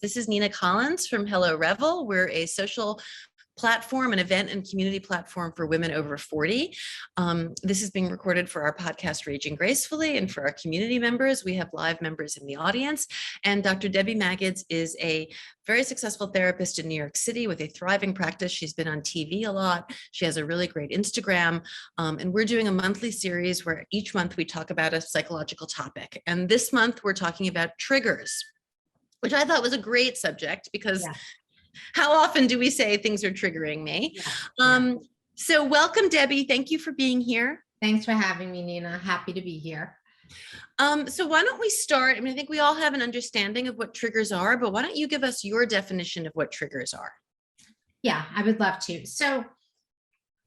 This is Nina Collins from Hello Revel. We're a social platform, an event and community platform for women over 40. This is being recorded for our podcast, Raging Gracefully, and for our community members. We have live members in the audience. And Dr. Debbie Magids is a very successful therapist in New York City with a thriving practice. She's been on TV a lot. She has a really great Instagram. And we're doing a monthly series where each month we talk about a psychological topic. And this month we're talking about triggers, which I thought was a great subject because how often do we say things are triggering me? So welcome, Debbie. Thank you for being here. Thanks for having me, Nina. Happy to be here. So why don't we start? I mean, I think we all have an understanding of what triggers are, but why don't you give us your definition of what triggers are? Yeah, I would love to. So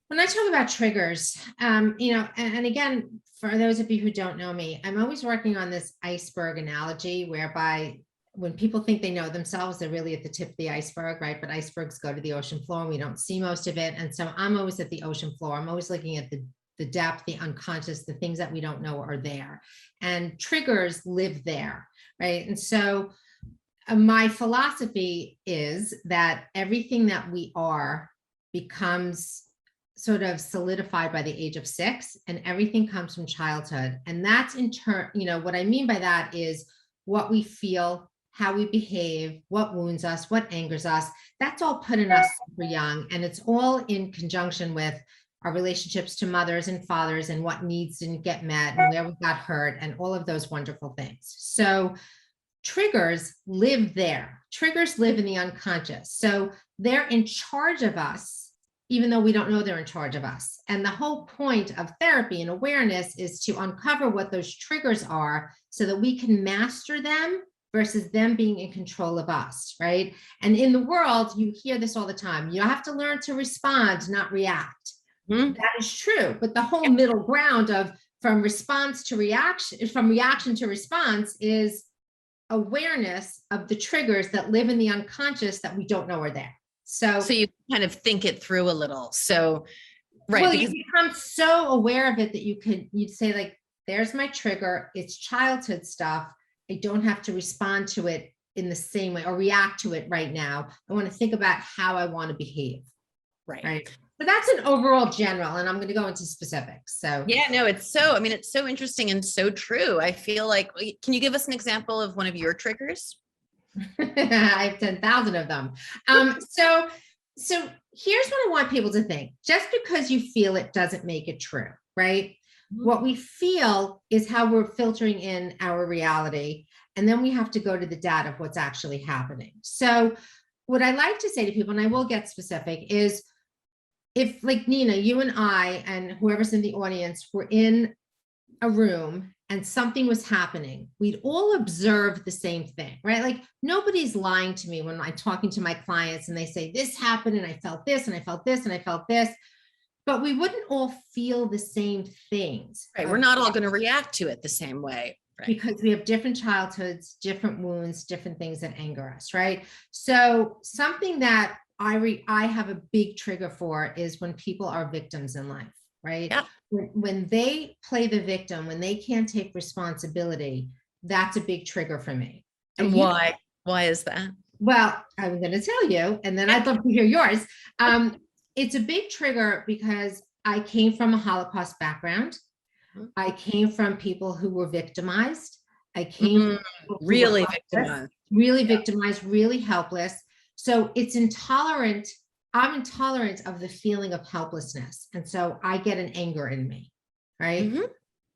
when I talk about triggers, and again, for those of you who don't know me, I'm always working on this iceberg analogy whereby when people think they know themselves, they're really at the tip of the iceberg, right? But icebergs go to the ocean floor and we don't see most of it. And so I'm always at the ocean floor. I'm always looking at the depth, the unconscious, the things that we don't know are there. And triggers live there, right? And so my philosophy is that everything that we are becomes sort of solidified by the age of 6, and everything comes from childhood. And that's in turn, what I mean by that is what we feel, how we behave, what wounds us, what angers us, that's all put in us super young. And it's all in conjunction with our relationships to mothers and fathers and what needs didn't get met and where we got hurt and all of those wonderful things. So triggers live there. Triggers live in the unconscious. So they're in charge of us, even though we don't know they're in charge of us. And the whole point of therapy and awareness is to uncover what those triggers are so that we can master them versus them being in control of us, right? And in the world, you hear this all the time. You have to learn to respond, not react. Mm-hmm. That is true. But the whole middle ground of from response to reaction, from reaction to response is awareness of the triggers that live in the unconscious that we don't know are there. So you kind of think it through a little. So, right. Well, you become so aware of it that you'd say like, there's my trigger. It's childhood stuff. I don't have to respond to it in the same way or react to it right now. I want to think about how I want to behave. Right. So that's an overall general, and I'm going to go into specifics. So yeah, no, it's so interesting and so true. I feel like, can you give us an example of one of your triggers? I have 10,000 of them. So here's what I want people to think. Just because you feel it doesn't make it true, right? What we feel is how we're filtering in our reality. And then we have to go to the data of what's actually happening. So what I like to say to people, and I will get specific, is if like Nina, you and I, and whoever's in the audience were in a room and something was happening, we'd all observe the same thing, right? Like nobody's lying to me when I'm talking to my clients and they say, this happened and I felt this and I felt this and I felt this. But we wouldn't all feel the same things. Right. We're not all going to react to it the same way. Right. Because we have different childhoods, different wounds, different things that anger us, right? So something that I have a big trigger for is when people are victims in life, right? Yeah. When they play the victim, when they can't take responsibility, that's a big trigger for me. And why? Why is that? Well, I'm going to tell you, and then I'd love to hear yours. It's a big trigger because I came from a Holocaust background. I came from people who were victimized. I came from really victimized, victimized, really helpless. So it's intolerant. I'm intolerant of the feeling of helplessness. And so I get an anger in me, right? Mm-hmm.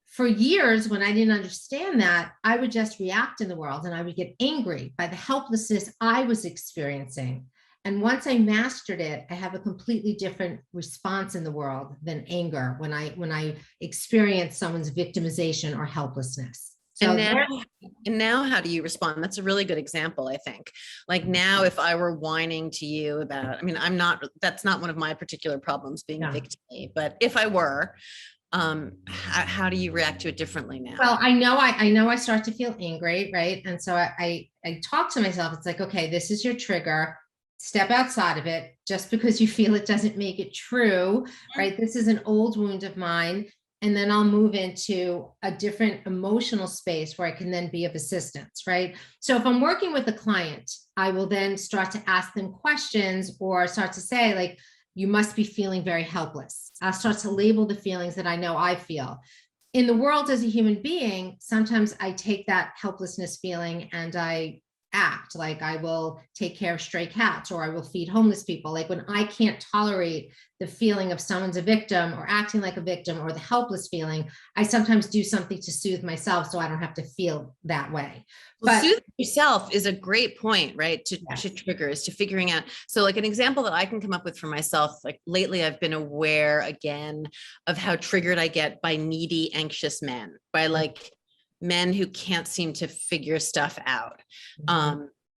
For years, when I didn't understand that, I would just react in the world and I would get angry by the helplessness I was experiencing. And once I mastered it, I have a completely different response in the world than anger when I experience someone's victimization or helplessness. So and now how do you respond? That's a really good example, I think. Like now, if I were whining to you about, that's not one of my particular problems being a victim, but if I were, how do you react to it differently now? Well, I know I start to feel angry, right? And so I talk to myself. It's like, okay, this is your trigger. Step outside of it. Just because you feel it doesn't make it true, right? This is an old wound of mine. And then I'll move into a different emotional space where I can then be of assistance, right? So if I'm working with a client I will then start to ask them questions or start to say, like, you must be feeling very helpless. I'll start to label the feelings that I know I feel. In the world as a human being, sometimes I take that helplessness feeling and I act like I will take care of stray cats or I will feed homeless people. Like when I can't tolerate the feeling of someone's a victim or acting like a victim or the helpless feeling, I sometimes do something to soothe myself so I don't have to feel that way. Well, But soothing yourself is a great point, right? To yes. triggers, to figuring out. So like an example that I can come up with for myself, like lately I've been aware again of how triggered I get by needy, anxious men, by like men who can't seem to figure stuff out.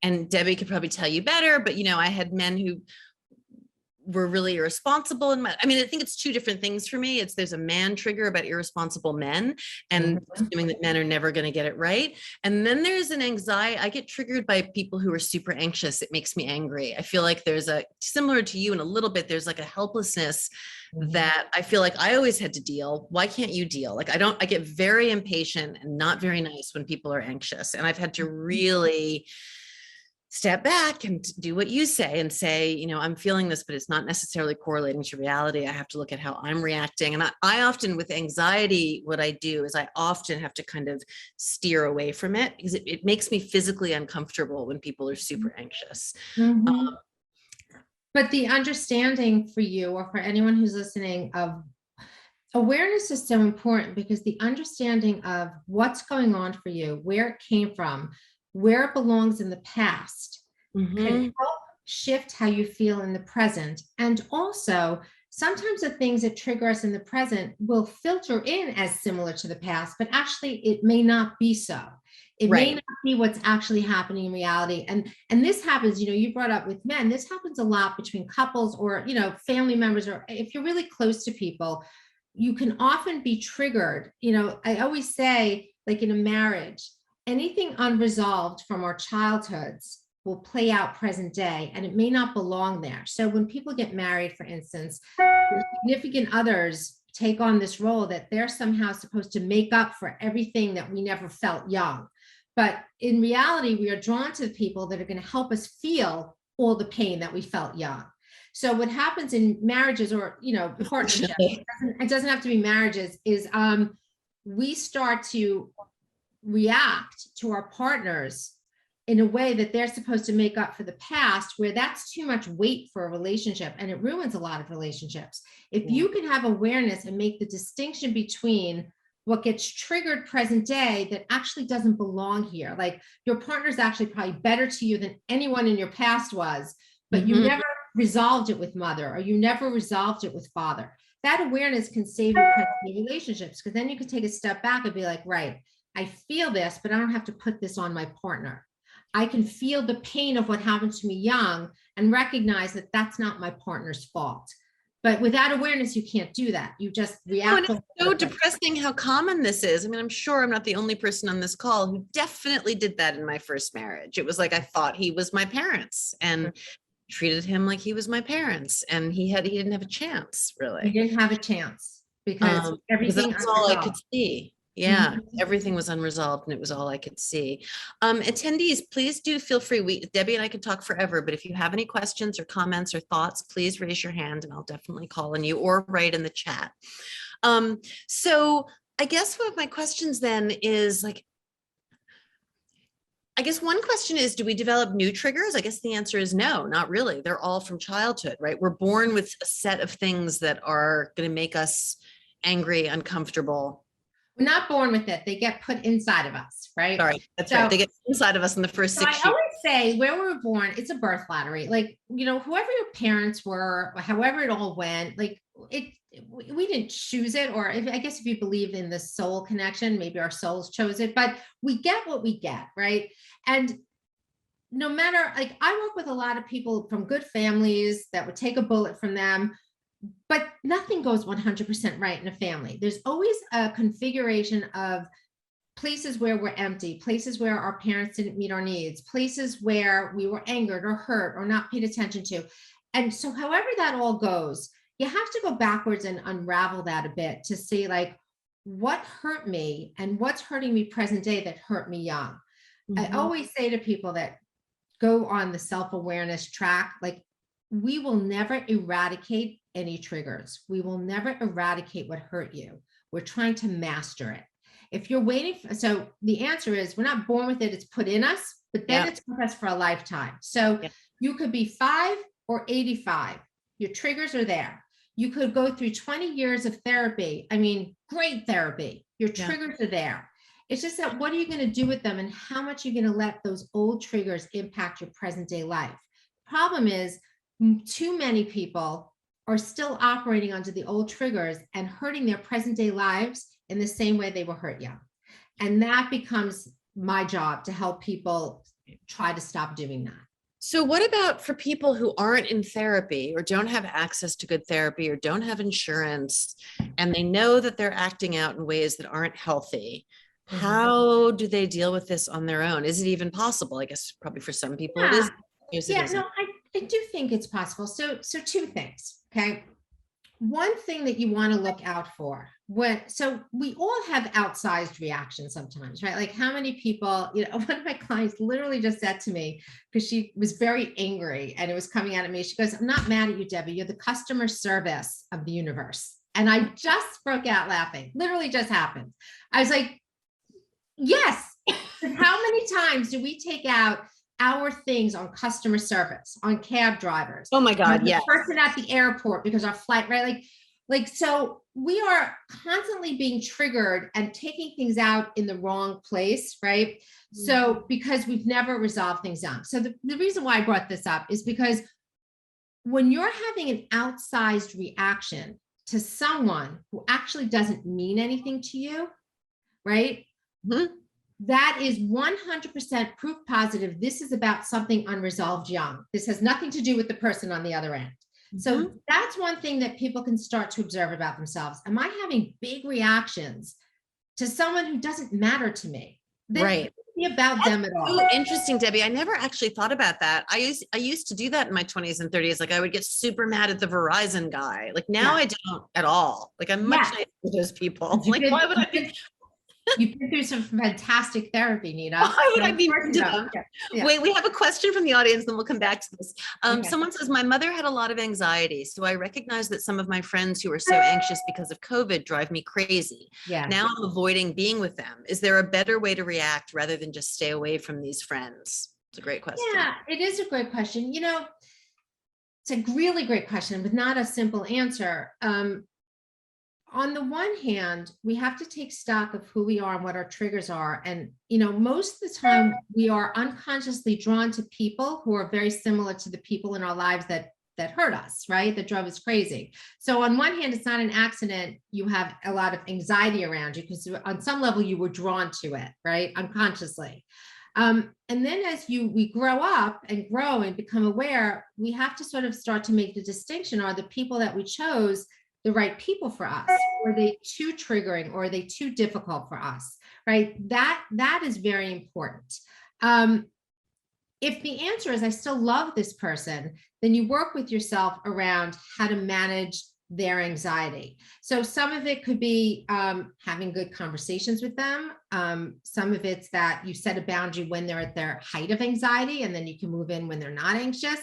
And Debbie could probably tell you better, but I had men who were really irresponsible. And I think it's two different things for me. There's a man trigger about irresponsible men and assuming that men are never going to get it right. And then there's an anxiety. I get triggered by people who are super anxious. It makes me angry. I feel like there's similar to you in a little bit, there's like a helplessness that I feel like I always had to deal. Why can't you deal? Like I get very impatient and not very nice when people are anxious. And I've had to really step back and do what you say and say, I'm feeling this, but it's not necessarily correlating to reality. I have to look at how I'm reacting. And I often, with anxiety, what I do is I often have to kind of steer away from it because it makes me physically uncomfortable when people are super anxious. But the understanding for you or for anyone who's listening of awareness is so important because the understanding of what's going on for you, where it came from, where it belongs in the past can help shift how you feel in the present. And also, sometimes the things that trigger us in the present will filter in as similar to the past, but actually it may not be so. It may not be what's actually happening in reality. And this happens, you brought up with men, this happens a lot between couples or, family members, or if you're really close to people, you can often be triggered. I always say, like in a marriage, anything unresolved from our childhoods will play out present day and it may not belong there. So when people get married, for instance, significant others take on this role that they're somehow supposed to make up for everything that we never felt young. But in reality, we are drawn to the people that are going to help us feel all the pain that we felt young. So what happens in marriages or, partnerships, it doesn't have to be marriages, is we start to react to our partners in a way that they're supposed to make up for the past, where that's too much weight for a relationship and it ruins a lot of relationships. If you can have awareness and make the distinction between what gets triggered present day that actually doesn't belong here, like your partner's actually probably better to you than anyone in your past was, but you never resolved it with mother or you never resolved it with father. That awareness can save your relationships, because then you can take a step back and be like, right, I feel this, but I don't have to put this on my partner. I can feel the pain of what happened to me young and recognize that that's not my partner's fault. But without awareness, you can't do that. You just react. It's so depressing how common this is. I'm sure I'm not the only person on this call who definitely did that in my first marriage. It was like I thought he was my parents and treated him like he was my parents, and he didn't have a chance, really. He didn't have a chance because everything that's all I could see. Yeah, everything was unresolved and it was all I could see. Attendees, please do feel free. Debbie and I could talk forever, but if you have any questions or comments or thoughts, please raise your hand and I'll definitely call on you or write in the chat. So I guess one of my questions then is I guess one question is, do we develop new triggers? I guess the answer is no, not really. They're all from childhood, right? We're born with a set of things that are going to make us angry, uncomfortable. We're not born with it. They get put inside of us, right? Sorry, that's right. They get inside of us in the first 6 years. I always say where we were born, it's a birth lottery. Like, whoever your parents were, however it all went, like we didn't choose it. Or I guess if you believe in the soul connection, maybe our souls chose it, but we get what we get, right? And no matter, like, I work with a lot of people from good families that would take a bullet from them, but nothing goes 100% right in a family. There's always a configuration of places where we're empty, places where our parents didn't meet our needs, places where we were angered or hurt or not paid attention to. And so however that all goes, you have to go backwards and unravel that a bit to see, like, what hurt me and what's hurting me present day that hurt me young. I always say to people that go on the self-awareness track, like we will never eradicate any triggers. We will never eradicate what hurt you. We're trying to master it. If you're waiting for, so the answer is we're not born with it, it's put in us, but then it's with us for a lifetime. So you could be 5 or 85. Your triggers are there. You could go through 20 years of therapy. I mean, great therapy. Your triggers are there. It's just that what are you going to do with them, and how much you're going to let those old triggers impact your present day life? Problem is, too many people are still operating under the old triggers and hurting their present day lives in the same way they were hurt young. And that becomes my job, to help people try to stop doing that. So what about for people who aren't in therapy, or don't have access to good therapy, or don't have insurance, and they know that they're acting out in ways that aren't healthy? How do they deal with this on their own? Is it even possible? I guess probably for some people it is. No, I do think it's possible. So two things. Okay. One thing that you want to look out for, so we all have outsized reactions sometimes, right? Like how many people, one of my clients literally just said to me, because she was very angry and it was coming out at me. She goes, "I'm not mad at you, Debbie. You're the customer service of the universe." And I just broke out laughing. Literally just happened. I was like, yes. How many times do we take out our things on customer service, on cab drivers? Oh my God, the person at the airport because our flight, right? Like, so we are constantly being triggered and taking things out in the wrong place, right? Mm-hmm. So because we've never resolved things down. So the reason why I brought this up is because when you're having an outsized reaction to someone who actually doesn't mean anything to you, right? Mm-hmm. That is 100% proof positive. This is about something unresolved young. This has nothing to do with the person on the other end. Mm-hmm. So that's one thing that people can start to observe about themselves. Am I having big reactions to someone who doesn't matter to me? Right. Be about them at all. So interesting, Debbie. I never actually thought about that. I used to do that in my 20s and 30s. Like I would get super mad at the Verizon guy. Like now I don't at all. Like I'm much nicer to those people. Like why would I be? You've been through some fantastic therapy, Nina. Why would I be mean to them? Wait, we have a question from the audience, then we'll come back to this. Someone says, my mother had a lot of anxiety, so I recognize that some of my friends who are so anxious because of COVID drive me crazy. Now I'm avoiding being with them. Is there a better way to react rather than just stay away from these friends? It's a great question. Yeah, it is a great question. It's a really great question with not a simple answer. On the one hand, we have to take stock of who we are and what our triggers are. And, most of the time we are unconsciously drawn to people who are very similar to the people in our lives that hurt us, right? That drove us crazy. So on one hand, it's not an accident. You have a lot of anxiety around you because on some level you were drawn to it, right? Unconsciously. And then as we grow up and grow and become aware, we have to sort of start to make the distinction. Are the people that we chose the right people for us? Or are they too triggering, or are they too difficult for us, right? That is very important. If the answer is I still love this person, then you work with yourself around how to manage their anxiety. So some of it could be having good conversations with them. Some of it's that you set a boundary when they're at their height of anxiety, and then you can move in when they're not anxious.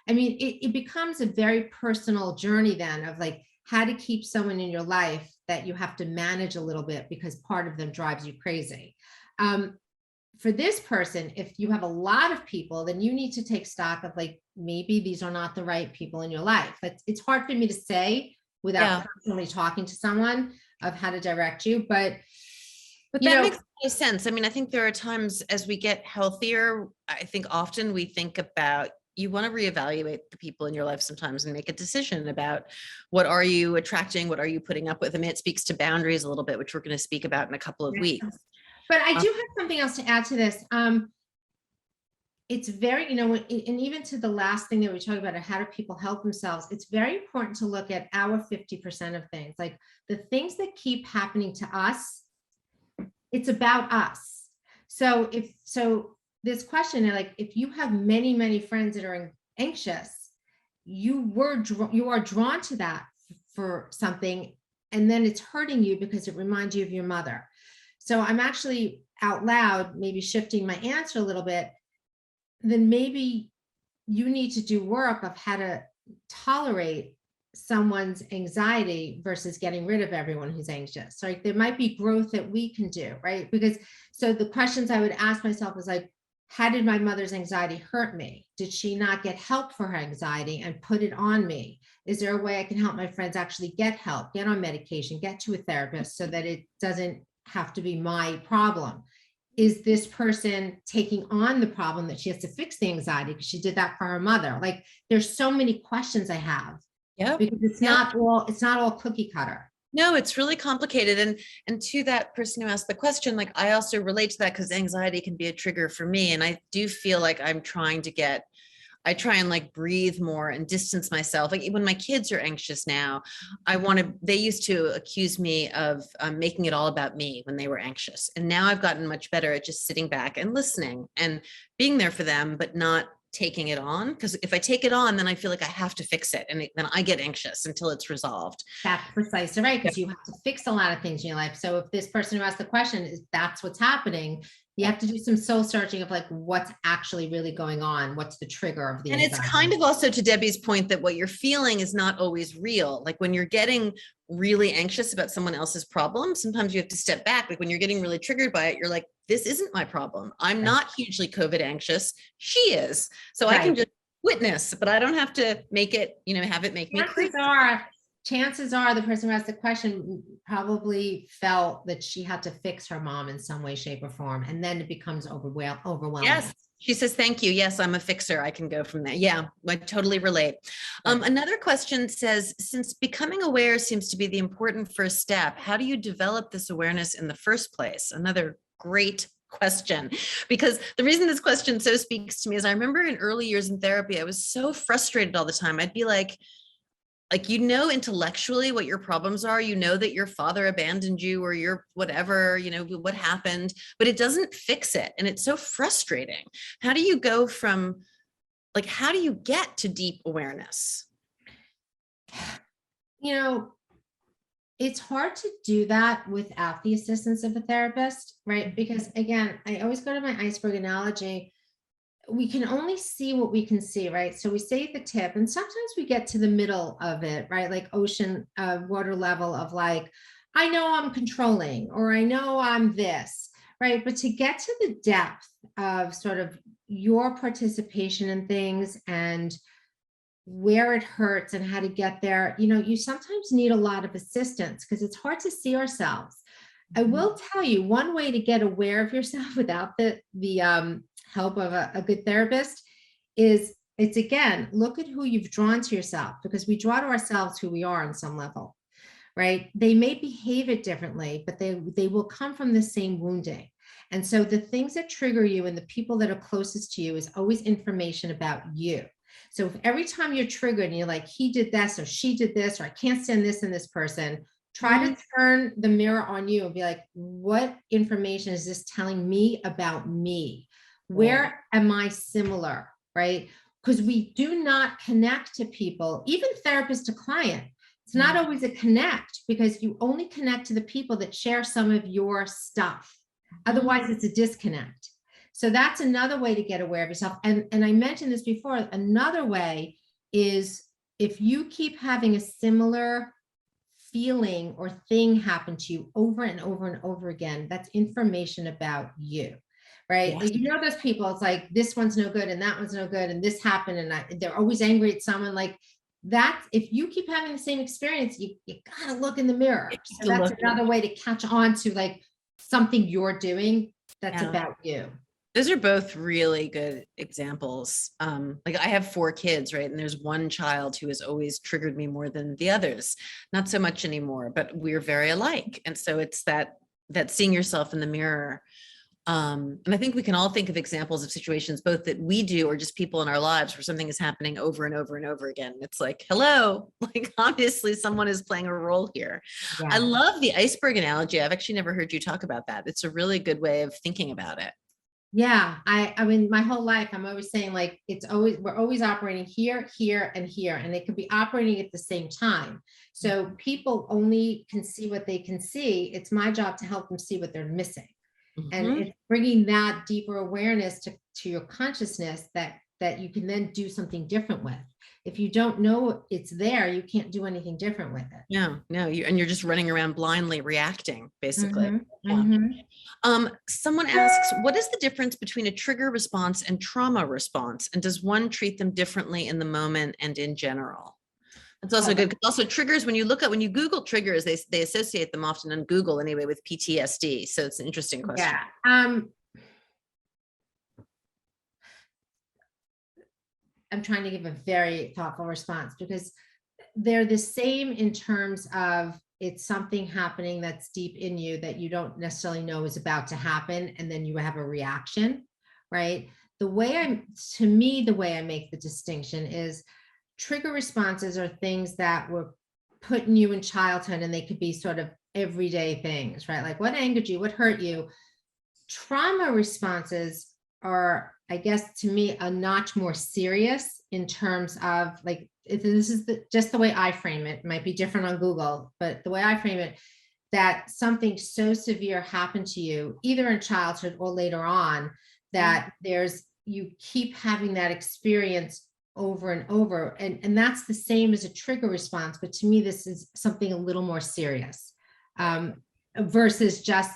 I mean, it becomes a very personal journey then of like, how to keep someone in your life that you have to manage a little bit because part of them drives you crazy. For this person, if you have a lot of people, then you need to take stock of like, maybe these are not the right people in your life. It's hard for me to say without personally talking to someone of how to direct you, but that makes no sense. I mean, I think there are times as we get healthier, I think often we think about, you want to reevaluate the people in your life sometimes and make a decision about what are you attracting, what are you putting up with. I mean, it speaks to boundaries a little bit, which we're going to speak about in a couple of weeks. But I do have something else to add to this. It's very, and even to the last thing that we talked about, how do people help themselves? It's very important to look at our 50% of things, like the things that keep happening to us. It's about us. So this question, like if you have many, many friends that are anxious, you are drawn to that for something, and then it's hurting you because it reminds you of your mother. So I'm actually out loud, maybe shifting my answer a little bit. then maybe you need to do work of how to tolerate someone's anxiety versus getting rid of everyone who's anxious. Like there might be growth that we can do, right? Because so the questions I would ask myself is like, how did my mother's anxiety hurt me? Did she not get help for her anxiety and put it on me? Is there a way I can help my friends actually get help, get on medication, get to a therapist so that it doesn't have to be my problem? Is this person taking on the problem that she has to fix the anxiety because she did that for her mother? Like there's so many questions I have. Yeah. Because it's not all cookie cutter. No, it's really complicated. And to that person who asked the question, like I also relate to that because anxiety can be a trigger for me. And I do feel like I try and like breathe more and distance myself. Like when my kids are anxious now, they used to accuse me of making it all about me when they were anxious. And now I've gotten much better at just sitting back and listening and being there for them, but not taking it on. Because if I take it on, then I feel like I have to fix it. And then I get anxious until it's resolved. That's precisely right. Because you have to fix a lot of things in your life. So if this person who asked the question is that's what's happening, you have to do some soul searching of like what's actually really going on. What's the trigger of the And anxiety? it's kind of also to Debbie's point that what you're feeling is not always real. Like when you're getting really anxious about someone else's problem, sometimes you have to step back. Like when you're getting really triggered by it, you're like, this isn't my problem. I'm not hugely COVID anxious. She is. So I can just witness, but I don't have to make it, have it make me crazy. Chances are the person who asked the question probably felt that she had to fix her mom in some way, shape, or form. And then it becomes overwhelming. Yes. She says, thank you. Yes, I'm a fixer. I can go from there. Yeah, I totally relate. Another question says, since becoming aware seems to be the important first step, how do you develop this awareness in the first place? Another great question, because the reason this question so speaks to me is I remember in early years in therapy, I was so frustrated all the time. I'd be like, intellectually what your problems are, that your father abandoned you or your whatever, what happened, but it doesn't fix it. And it's so frustrating. How do you go from how do you get to deep awareness? It's hard to do that without the assistance of a therapist, right? Because again, I always go to my iceberg analogy. We can only see what we can see, right? So we stay at the tip and sometimes we get to the middle of it, right? Like ocean water level of like, I know I'm controlling or I know I'm this, right? But to get to the depth of sort of your participation in things and where it hurts and how to get there, you sometimes need a lot of assistance because it's hard to see ourselves. I will tell you one way to get aware of yourself without the help of a good therapist is it's again, look at who you've drawn to yourself, because we draw to ourselves who we are on some level, right? They may behave it differently, but they will come from the same wounding. And so the things that trigger you and the people that are closest to you is always information about you. So if every time you're triggered and you're like, he did this or she did this, or I can't stand this in this person, try to turn the mirror on you and be like, what information is this telling me about me? Where am I similar, right? Because we do not connect to people, even therapist to client. It's not always a connect because you only connect to the people that share some of your stuff. Otherwise, it's a disconnect. So that's another way to get aware of yourself. And I mentioned this before. Another way is if you keep having a similar feeling or thing happen to you over and over and over again, that's information about you. Right. Yes. Those people, it's like, this one's no good and that one's no good. And this happened. And they're always angry at someone like that. If you keep having the same experience, you got to look in the mirror. So that's another way to catch on to like something you're doing that's about you. Those are both really good examples. Like I have 4 kids, right? And there's one child who has always triggered me more than the others. Not so much anymore, but we're very alike. And so it's that seeing yourself in the mirror. And I think we can all think of examples of situations, both that we do or just people in our lives where something is happening over and over and over again. It's like, hello, like obviously someone is playing a role here. Yeah. I love the iceberg analogy. I've actually never heard you talk about that. It's a really good way of thinking about it. Yeah. I mean, my whole life, I'm always saying like, we're always operating here, here, and here, and they could be operating at the same time. So people only can see what they can see. It's my job to help them see what they're missing. And Mhm. it's bringing that deeper awareness to your consciousness that you can then do something different with. If you don't know it's there, you can't do anything different with it. Yeah, no, you're just running around blindly reacting, basically. Mhm, Yeah. mhm. Someone asks, what is the difference between a trigger response and trauma response? And does one treat them differently in the moment and in general? That's also Well, good. 'Cause also triggers, when you Google triggers, they associate them often on Google anyway with PTSD. So it's an interesting question. yeah. I'm trying to give a very thoughtful response because they're the same in terms of it's something happening that's deep in you that you don't necessarily know is about to happen, and then you have a reaction, right? To me, the way I make the distinction is trigger responses are things that were put in you in childhood, and they could be sort of everyday things, right? Like what angered you, what hurt you. Trauma responses are, I guess, to me, a notch more serious in terms of like, if this is just the way I frame it, might be different on Google, but the way I frame it, that something so severe happened to you, either in childhood or later on, that you keep having that experience over and over. And that's the same as a trigger response. But to me, this is something a little more serious versus just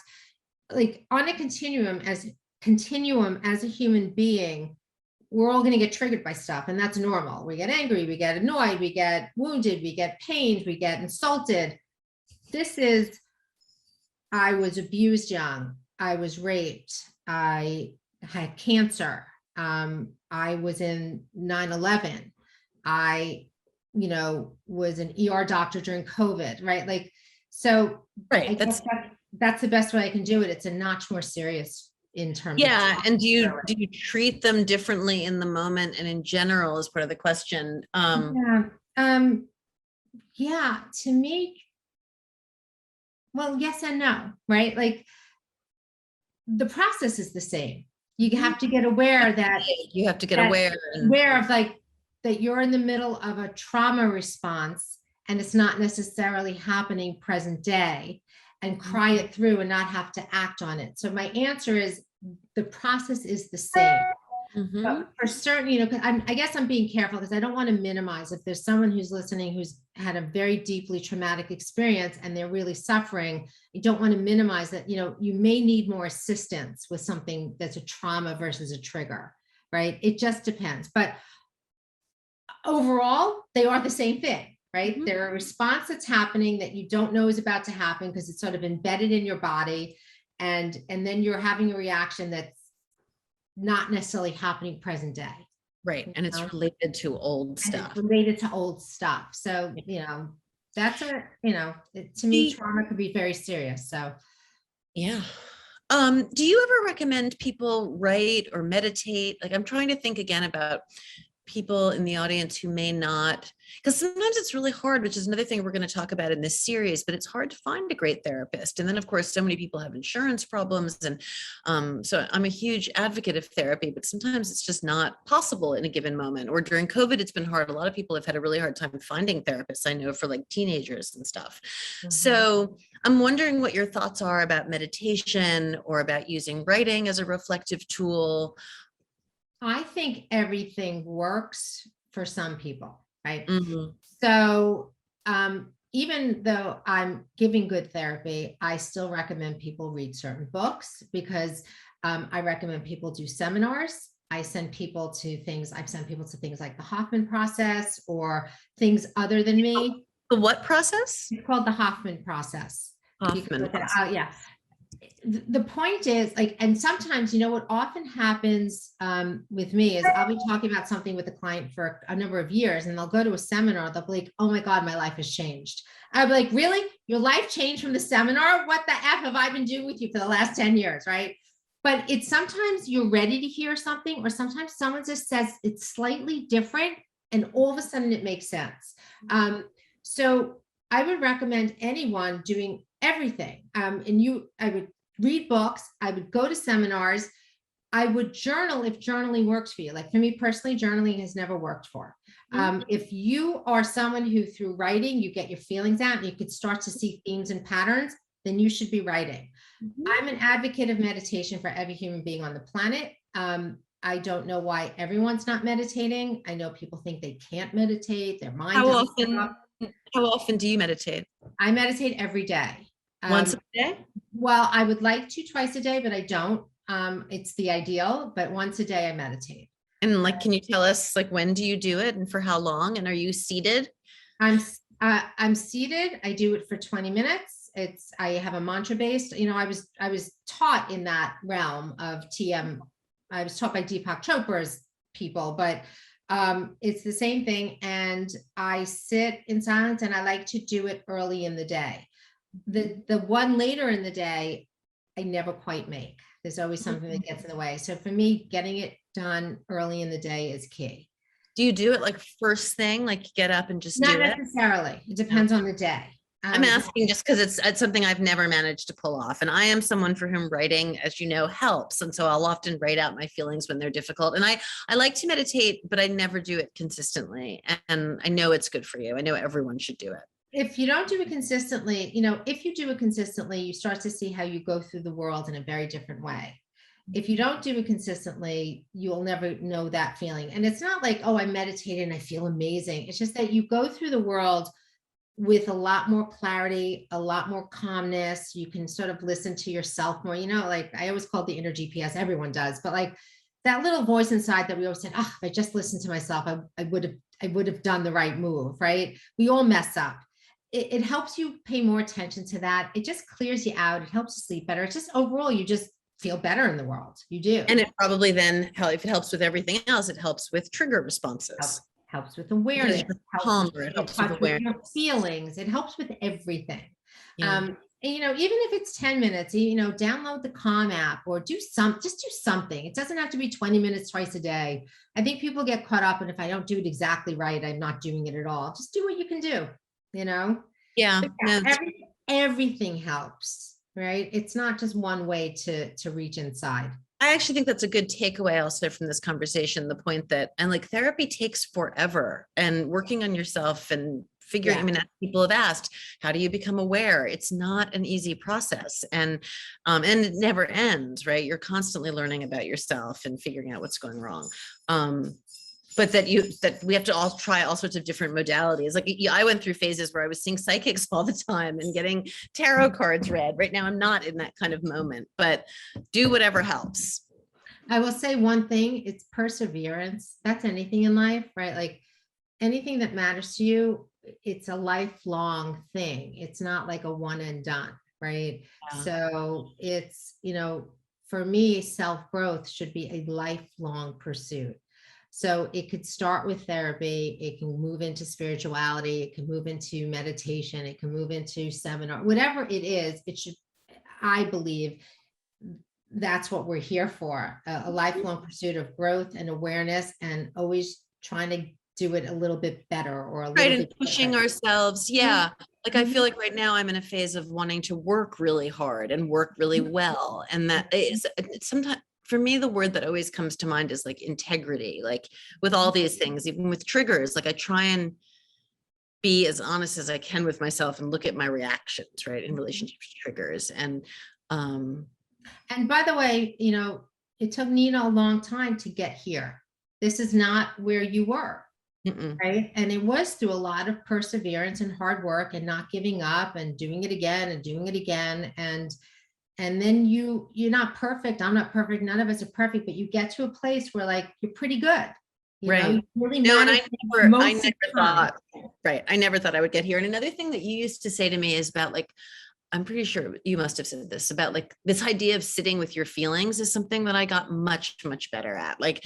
like on a continuum as a human being, we're all going to get triggered by stuff, and that's normal. We get angry, we get annoyed, we get wounded, we get pained, we get insulted. This is, I was abused young, I was raped, I had cancer, I was in 9/11, I was an ER doctor during COVID, right? Like, so I Right. guess that's the best way I can do it. It's a notch more serious in terms of Yeah. And do trauma. you treat them differently in the moment and in general as part of the question? Yeah. Yeah, to me, well, yes and no, right? Like the process is the same. You have to get aware that You have to get aware aware of like that you're in the middle of a trauma response and it's not necessarily happening present day, and cry it through and not have to act on it. So my answer is the process is the same. Mhm. But for certain, because I guess I'm being careful because I don't want to minimize if there's someone who's listening who's had a very deeply traumatic experience and they're really suffering. You don't want to minimize that, you may need more assistance with something that's a trauma versus a trigger, right? It just depends. But overall, they are the same thing, right? Mhm. They're a response that's happening that you don't know is about to happen because it's sort of embedded in your body. And then you're having a reaction that's not necessarily happening present day. Right. And it's related to old stuff. It's related to old stuff. So, that's to me, trauma could be very serious. So, Yeah. Do you ever recommend people write or meditate? Like, I'm trying to think again about people in the audience who may not, because sometimes it's really hard, which is another thing we're going to talk about in this series, but it's hard to find a great therapist. And then of course, so many people have insurance problems. And so I'm a huge advocate of therapy, but sometimes it's just not possible in a given moment. Or during COVID, it's been hard. A lot of people have had a really hard time finding therapists, I know, for like teenagers and stuff. So I'm wondering what your thoughts are about meditation or about using writing as a reflective tool. I think everything works for some people, right? Mhm. So, even though I'm giving good therapy, I still recommend people read certain books because I recommend people do seminars. I've sent people to things like the Hoffman process or things other than me. The what process? It's called the Hoffman process. Hoffman process. Yeah. The point is like, and sometimes, what often happens with me is I'll be talking about something with a client for a number of years and they'll go to a seminar. They'll be like, oh my God, my life has changed. I'll be like, really? Your life changed from the seminar? What the F have I been doing with you for the last 10 years? Right. But it's sometimes you're ready to hear something, or sometimes someone just says it's slightly different and all of a sudden it makes sense. So I would recommend anyone doing everything. I would read books. I would go to seminars. I would journal if journaling works for you. Like for me personally, journaling has never worked for. If you are someone who through writing, you get your feelings out and you could start to see themes and patterns, then you should be writing. Mhm. I'm an advocate of meditation for every human being on the planet. I don't know why everyone's not meditating. I know people think they can't meditate, their mind How doesn't often, stop. how often do you meditate? I meditate every day. Once a day? Well, I would like to twice a day, but I don't. It's the ideal, but once a day I meditate. And like, can you tell us like when do you do it and for how long? And are you seated? I'm seated. I do it for 20 minutes. I have a mantra based, I was taught in that realm of TM. I was taught by Deepak Chopra's people, but it's the same thing. And I sit in silence and I like to do it early in the day. The one later in the day, I never quite make. There's always something that gets in the way. So for me, getting it done early in the day is key. Do you do it like first thing, like get up and just Not do it? necessarily. It depends on the day. I'm asking just because it's something I've never managed to pull off. And I am someone for whom writing, as you know, helps. And so I'll often write out my feelings when they're difficult. And I like to meditate, but I never do it consistently. And I know it's good for you. I know everyone should do it. If you don't do it consistently, if you do it consistently, you start to see how you go through the world in a very different way. If you don't do it consistently, you'll never know that feeling. And it's not like, oh, I meditated and I feel amazing. It's just that you go through the world with a lot more clarity, a lot more calmness. You can sort of listen to yourself more, like I always call it the inner GPS, everyone does, but like that little voice inside that we always said, oh, if I just listened to myself, I would have done the right move, right? We all mess up. It helps you pay more attention to that. It just clears you out. It helps you sleep better. It's just overall, you just feel better in the world. You do. And it probably then, if it helps with everything else, it helps with trigger responses. Helps with awareness. It helps with awareness. Your feelings. It helps with everything. Yeah. And, even if it's 10 minutes, download the Calm app or just do something. It doesn't have to be 20 minutes twice a day. I think people get caught up. And if I don't do it exactly right, I'm not doing it at all. Just do what you can do, Yeah. No. Everything helps, right? It's not just one way to reach inside. I actually think that's a good takeaway also from this conversation, the point that, and like therapy takes forever and working on yourself and figuring, I mean, people have asked, how do you become aware? It's not an easy process and it never ends, right? You're constantly learning about yourself and figuring out what's going wrong. But that we have to all try all sorts of different modalities. Like I went through phases where I was seeing psychics all the time and getting tarot cards read. Right now, I'm not in that kind of moment, but do whatever helps. I will say one thing, it's perseverance. That's anything in life, right? Like anything that matters to you, it's a lifelong thing. It's not like a one and done, right? Yeah. So it's, for me, self-growth should be a lifelong pursuit. So it could start with therapy. It can move into spirituality. It can move into meditation. It can move into seminar, whatever it is, it should, I believe that's what we're here for, a lifelong pursuit of growth and awareness and always trying to do it a little bit better or a little bit and pushing ourselves. Yeah. Like I feel like right now I'm in a phase of wanting to work really hard and work really well. And that is sometimes, for me, the word that always comes to mind is like integrity, like with all these things, even with triggers, like I try and be as honest as I can with myself and look at my reactions, right, in relationship to triggers. And by the way, it took Nina a long time to get here. This is not where you were, right? And it was through a lot of perseverance and hard work and not giving up and doing it again and doing it again. And then you're not perfect. I'm not perfect. None of us are perfect, but you get to a place where like, you're pretty good. Right. Really no, and I never thought, right. I never thought I would get here. And another thing that you used to say to me is about like, I'm pretty sure you must have said this about like this idea of sitting with your feelings is something that I got much, much better at, like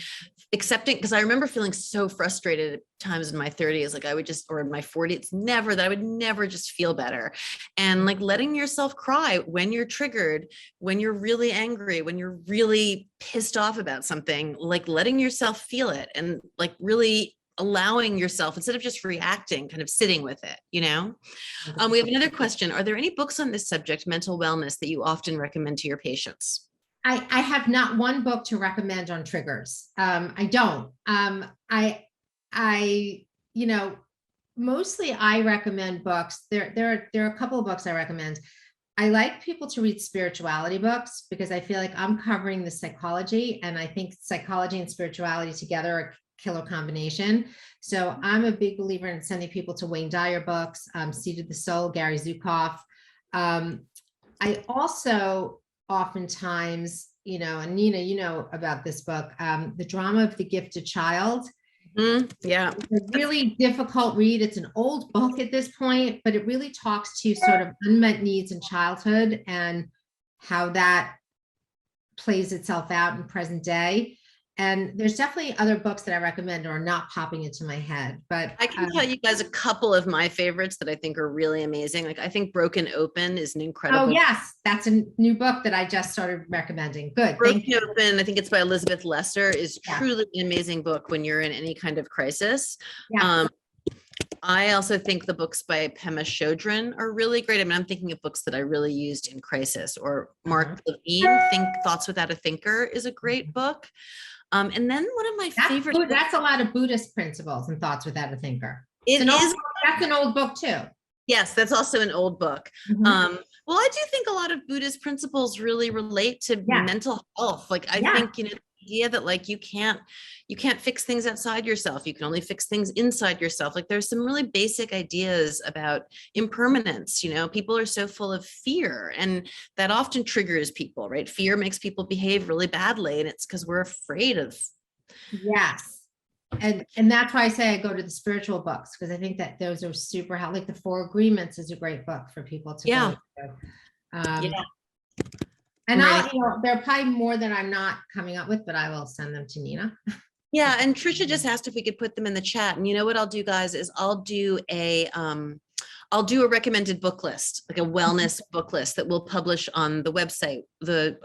accepting, because I remember feeling so frustrated at times in my 30s, like I would just, or in my 40s, I would never just feel better. And like letting yourself cry when you're triggered, when you're really angry, when you're really pissed off about something, like letting yourself feel it and like really allowing yourself, instead of just reacting, kind of sitting with it, we have another question. Are there any books on this subject, mental wellness, that you often recommend to your patients? I have not one book to recommend on triggers. I don't. Mostly I recommend books. There are a couple of books I recommend. I like people to read spirituality books because I feel like I'm covering the psychology, and I think psychology and spirituality together are a killer combination. So I'm a big believer in sending people to Wayne Dyer books, Seed of the Soul, Gary Zukav. I also oftentimes, and Nina, you know about this book, The Drama of the Gifted Child. Yeah. It's a really difficult read. It's an old book at this point, but it really talks to sort of unmet needs in childhood and how that plays itself out in present day. And there's definitely other books that I recommend or are not popping into my head, but I can tell you guys a couple of my favorites that I think are really amazing. Like I think Broken Open is an incredible. Oh yes, that's a new book that I just started recommending. Good. Broken Open, I think it's by Elizabeth Lester, is Yeah. truly an amazing book when you're in any kind of crisis. Yeah. I also think the books by Pema Chodron are really great. I mean, I'm thinking of books that I really used in crisis, or Mark Levine, Thoughts Without a Thinker is a great book. And then one of my favorite. That's a lot of Buddhist principles and Thoughts Without a Thinker. That's an old book too. Yes, that's also an old book. Mm-hmm. Well, I do think a lot of Buddhist principles really relate to mental health. Like I think, the idea that like you can't fix things outside yourself. You can only fix things inside yourself. Like there's some really basic ideas about impermanence. People are so full of fear, and that often triggers people, right? Fear makes people behave really badly, and it's because we're afraid of. Yes. And that's why I say I go to the spiritual books, because I think that those are super helpful. Like the Four Agreements is a great book for people to go to. And there are probably more that I'm not coming up with, but I will send them to Nina. Yeah, and Trisha just asked if we could put them in the chat. And you know what I'll do, guys, is I'll do a recommended book list, like a wellness book list that we'll publish on the website. The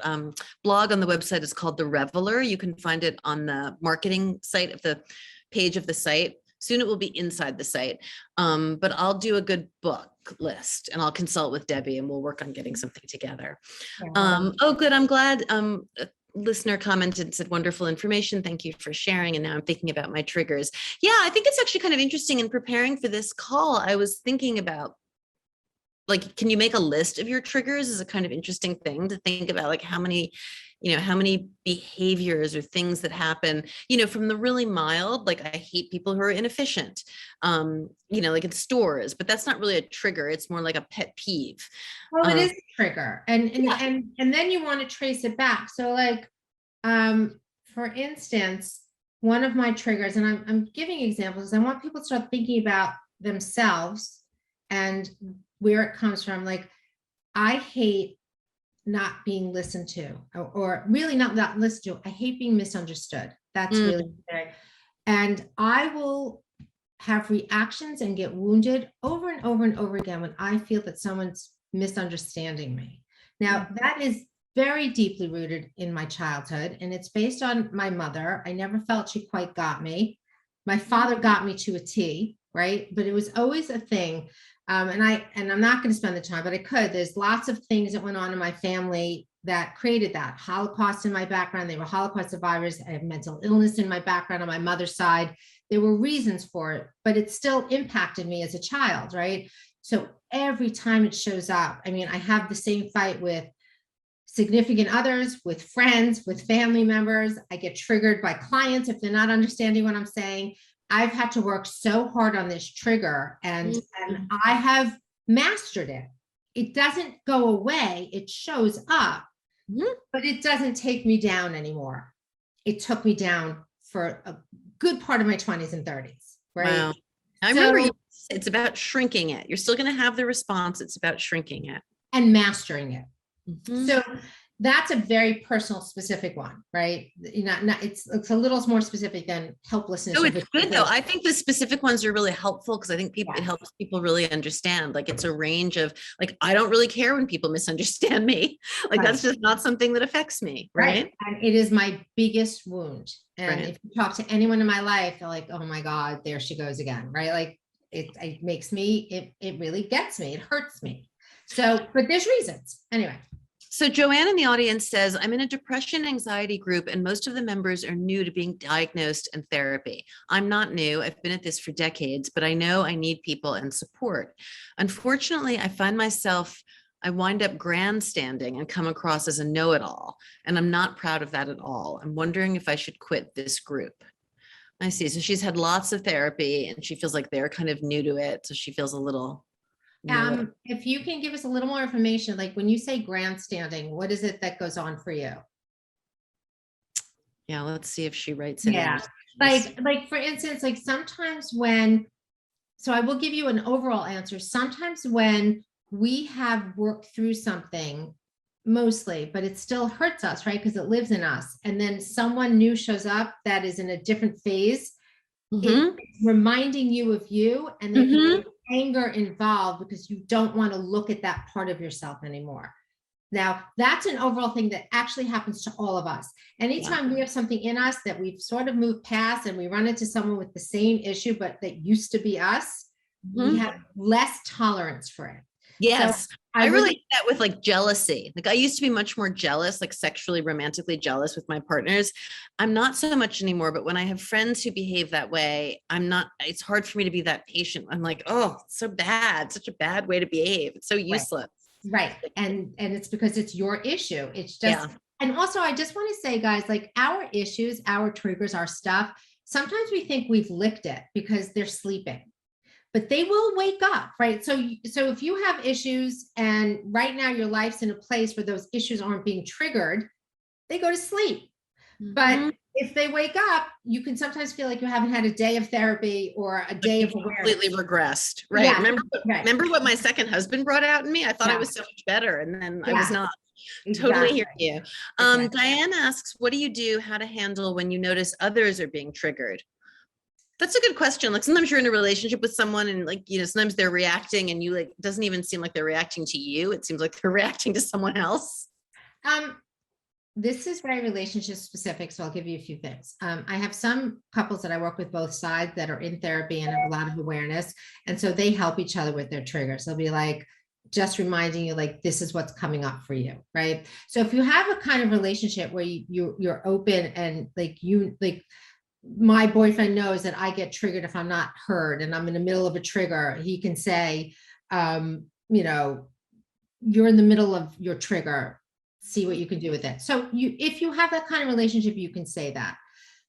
blog on the website is called The Reveler. You can find it on the marketing site of the page of the site. Soon it will be inside the site. But I'll do a good book list, and I'll consult with Debbie, and we'll work on getting something together. Oh, good. I'm glad. A listener commented and said, wonderful information. Thank you for sharing. And now I'm thinking about my triggers. Yeah, I think it's actually kind of interesting. In preparing for this call, I was thinking about, like, can you make a list of your triggers? Is a kind of interesting thing to think about, like how many behaviors or things that happen, from the really mild, like I hate people who are inefficient, like in stores, but that's not really a trigger. It's more like a pet peeve. Well, it is a trigger. And then you want to trace it back. So like, for instance, one of my triggers, and I'm giving examples, I want people to start thinking about themselves and where it comes from. Like, I hate not being listened to, or really not listened to. I hate being misunderstood. That's really scary. And I will have reactions and get wounded over and over and over again when I feel that someone's misunderstanding me. Now, that is very deeply rooted in my childhood, and it's based on my mother. I never felt she quite got me. My father got me to a T, right? But it was always a thing. And I'm not going to spend the time, but I could. There's lots of things that went on in my family that created that. Holocaust in my background. They were Holocaust survivors. I have mental illness in my background on my mother's side. There were reasons for it, but it still impacted me as a child, right? So every time it shows up, I mean, I have the same fight with significant others, with friends, with family members. I get triggered by clients if they're not understanding what I'm saying. I've had to work so hard on this trigger, and I have mastered it. It doesn't go away. It shows up, but it doesn't take me down anymore. It took me down for a good part of my 20s and 30s, right? Wow. I remember it's about shrinking it. You're still going to have the response. It's about shrinking it. And mastering it. So that's a very personal, specific one, right? It's a little more specific than helplessness. No, it's good though. I think the specific ones are really helpful because I think it helps people really understand. Like it's a range of, like, I don't really care when people misunderstand me. Like that's just not something that affects me, right? And it is my biggest wound. And if you talk to anyone in my life, they're like, oh my God, there she goes again, right? Like it makes me, it really gets me, it hurts me. So, but there's reasons anyway. So Joanne in the audience says, I'm in a depression anxiety group and most of the members are new to being diagnosed and therapy. I'm not new. I've been at this for decades, but I know I need people and support. Unfortunately, I find myself I wind up grandstanding and come across as a know-it-all. And I'm not proud of that at all. I'm wondering if I should quit this group. I see. So she's had lots of therapy and she feels like they're kind of new to it. So she feels a little new. If you can give us a little more information, like when you say grandstanding, what is it that goes on for you? Yeah, let's see if she writes it. Yeah, like for instance, like sometimes when, so I will give you an overall answer. Sometimes when we have worked through something, mostly, but it still hurts us, right? Because it lives in us. And then someone new shows up that is in a different phase, it's reminding you of you, and there can be anger involved because you don't want to look at that part of yourself anymore. Now, that's an overall thing that actually happens to all of us. Anytime we have something in us that we've sort of moved past and we run into someone with the same issue, but that used to be us, we have less tolerance for it. Yes. So I relate that with like jealousy. Like I used to be much more jealous, like sexually, romantically jealous with my partners. I'm not so much anymore, but when I have friends who behave that way, it's hard for me to be that patient. I'm like, oh, it's so bad, such a bad way to behave. It's so useless. Right. And it's because it's your issue. It's just, and also I just want to say, guys, like our issues, our triggers, our stuff, sometimes we think we've licked it because they're sleeping, but they will wake up, right? So if you have issues and right now your life's in a place where those issues aren't being triggered, they go to sleep. But if they wake up, you can sometimes feel like you haven't had a day of therapy or a day of awareness. Completely regressed, right? Yeah, remember what my second husband brought out in me? I thought I was so much better, and then I was not. Totally hear you. Diane asks, what do you do, how to handle when you notice others are being triggered? That's a good question. Like sometimes you're in a relationship with someone and like, sometimes they're reacting and you like, it doesn't even seem like they're reacting to you. It seems like they're reacting to someone else. This is very relationship specific, so I'll give you a few things. I have some couples that I work with both sides that are in therapy and have a lot of awareness. And so they help each other with their triggers. They'll be like, just reminding you, like, this is what's coming up for you, right? So if you have a kind of relationship where you're open and like my boyfriend knows that I get triggered if I'm not heard and I'm in the middle of a trigger, he can say, you're in the middle of your trigger, see what you can do with it. So if you have that kind of relationship, you can say that.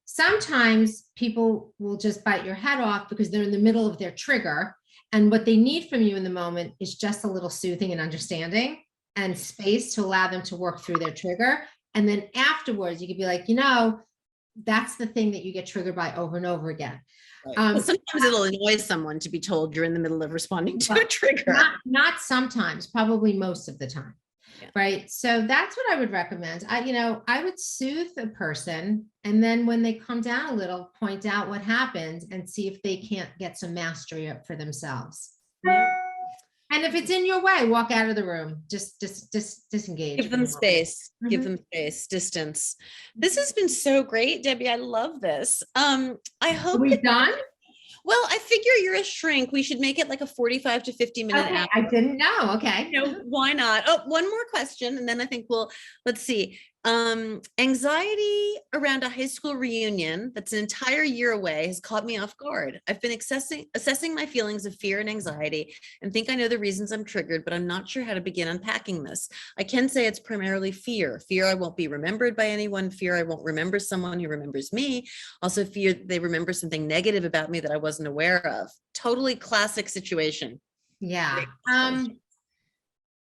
Sometimes people will just bite your head off because they're in the middle of their trigger. And what they need from you in the moment is just a little soothing and understanding and space to allow them to work through their trigger. And then afterwards, you could be like, that's the thing that you get triggered by over and over again. Right. Sometimes it'll annoy someone to be told you're in the middle of responding to a trigger. Not sometimes, probably most of the time. Yeah. Right. So that's what I would recommend. I would soothe a person. And then when they come down a little, point out what happened and see if they can't get some mastery up for themselves. Yeah. And if it's in your way, walk out of the room, just disengage. Give them space, give them space, distance. This has been so great, Debbie. I love this. I hope we're done. Well, I figure you're a shrink. We should make it like a 45 to 50 minute hour. I didn't know. Okay. Why not? Oh, one more question. And then I think let's see. Anxiety around a high school reunion that's an entire year away has caught me off guard. I've been assessing my feelings of fear and anxiety and think I know the reasons I'm triggered, but I'm not sure how to begin unpacking this. I can say it's primarily fear. Fear I won't be remembered by anyone. Fear I won't remember someone who remembers me. Also fear they remember something negative about me that I wasn't aware of. Totally classic situation. Yeah.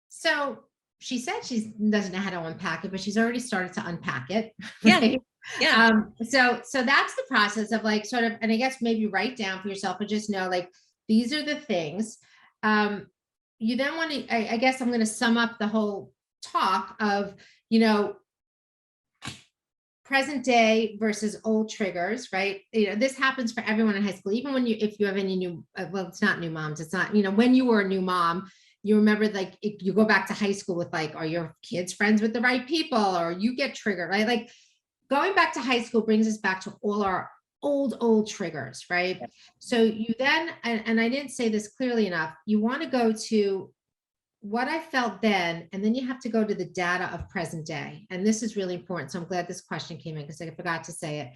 So she said she doesn't know how to unpack it, but she's already started to unpack it. Right? Yeah. So that's the process of like sort of, and I guess maybe write down for yourself and just know like, these are the things. You then want to, I guess I'm going to sum up the whole talk of, present day versus old triggers, right? This happens for everyone in high school, even when if you have any new, well, it's not new moms. It's not, when you were a new mom, you remember like you go back to high school with like, are your kids friends with the right people or you get triggered, right? Like going back to high school brings us back to all our old triggers, right? So you then, and I didn't say this clearly enough, you want to go to what I felt then, and then you have to go to the data of present day. And this is really important. So I'm glad this question came in because I forgot to say it.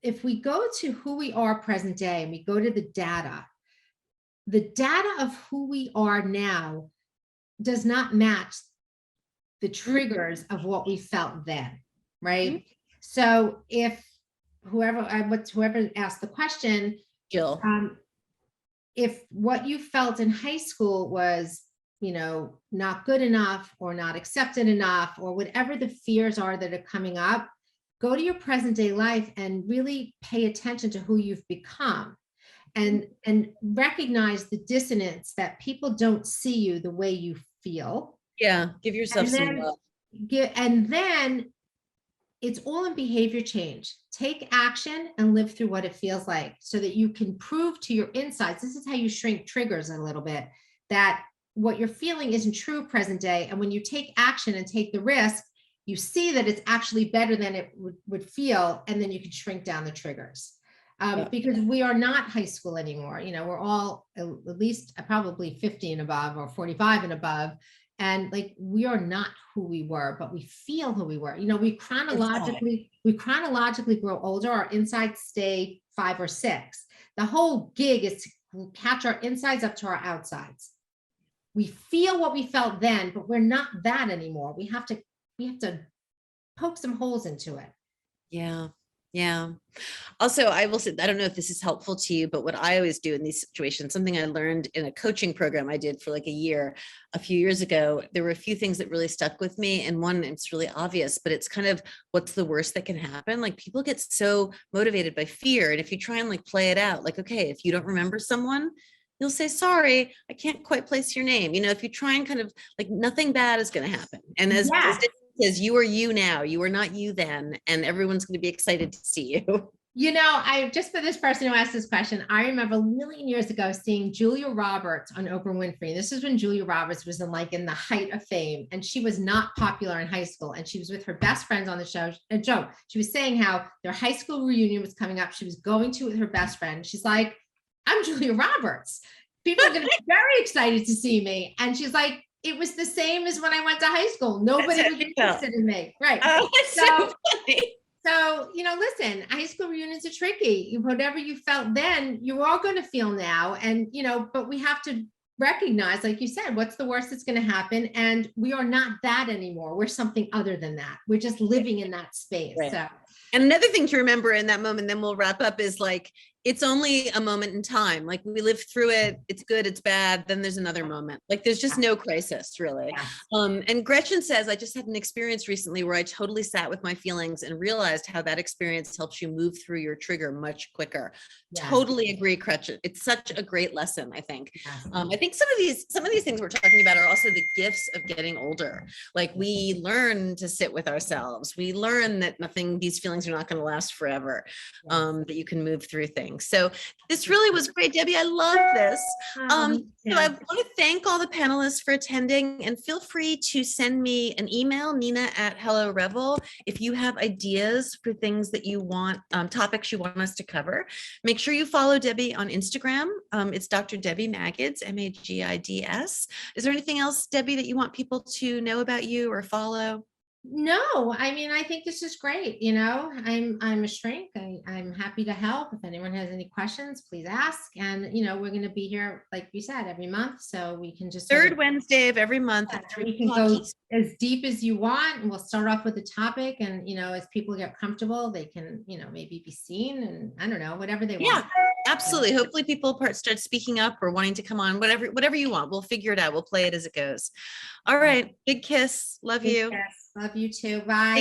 If we go to who we are present day and we go to the data of who we are now does not match the triggers of what we felt then, right? So if whoever asked the question, Jill. If what you felt in high school was, not good enough or not accepted enough, or whatever the fears are that are coming up, go to your present day life and really pay attention to who you've become, and recognize the dissonance that people don't see you the way you feel. Yeah, give yourself some love. And then it's all in behavior change. Take action and live through what it feels like so that you can prove to your insides. This is how you shrink triggers a little bit, that what you're feeling isn't true present day. And when you take action and take the risk, you see that it's actually better than it would feel. And then you can shrink down the triggers. Because we are not high school anymore. We're all at least probably 50 and above, or 45 and above. And like, we are not who we were, but we feel who we were. We chronologically grow older. Our insides stay 5 or 6. The whole gig is to catch our insides up to our outsides. We feel what we felt then, but we're not that anymore. We have to poke some holes into it. Yeah. Yeah. Also, I will say, I don't know if this is helpful to you, but what I always do in these situations, something I learned in a coaching program I did for like a year, a few years ago, there were a few things that really stuck with me. And one, it's really obvious, but it's kind of, what's the worst that can happen? Like, people get so motivated by fear. And if you try and like play it out, like, okay, if you don't remember someone, you'll say, sorry, I can't quite place your name. If you try and kind of like, nothing bad is going to happen. And as says, you are you now, you are not you then, and everyone's going to be excited to see you. I just, for this person who asked this question, I remember a million years ago seeing Julia Roberts on Oprah Winfrey. This is when Julia Roberts was in the height of fame, and she was not popular in high school, and she was with her best friends on the show. A joke. She was saying how their high school reunion was coming up. She was going to it with her best friend. She's like, I'm Julia Roberts. People are going to be very excited to see me. And she's like, it was the same as when I went to high school. Nobody was interested in me. Right. Oh, so funny. So, listen, high school reunions are tricky. Whatever you felt then, you're all going to feel now. And, but we have to recognize, like you said, what's the worst that's going to happen? And we are not that anymore. We're something other than that. We're just living in that space. Right. So, and another thing to remember in that moment, then we'll wrap up, is like, it's only a moment in time. Like, we live through it. It's good, it's bad. Then there's another moment. Like, there's just no crisis, really. And Gretchen says, I just had an experience recently where I totally sat with my feelings and realized how that experience helps you move through your trigger much quicker. Totally agree, Gretchen. It's such a great lesson, I think. I think some of these things we're talking about are also the gifts of getting older. Like, we learn to sit with ourselves. We learn that these feelings are not going to last forever, that you can move through things. So this really was great, Debbie. I love this. So I want to thank all the panelists for attending, and feel free to send me an email, Nina@HelloRevel, if you have ideas for things that you want, topics you want us to cover. Make sure you follow Debbie on Instagram. It's Dr. Debbie Magids, Magids. Is there anything else, Debbie, that you want people to know about you or follow? No, I think this is great. I'm a shrink. I'm happy to help. If anyone has any questions, please ask. And, we're going to be here, like you said, every month. So we can just third Wednesday of every month. We can go as deep as you want. And we'll start off with a topic. And, as people get comfortable, they can, maybe be seen, and I don't know, whatever they want. Absolutely. Hopefully people start speaking up or wanting to come on, whatever you want. We'll figure it out. We'll play it as it goes. All right. Big kiss. Love you. Love you too. Bye.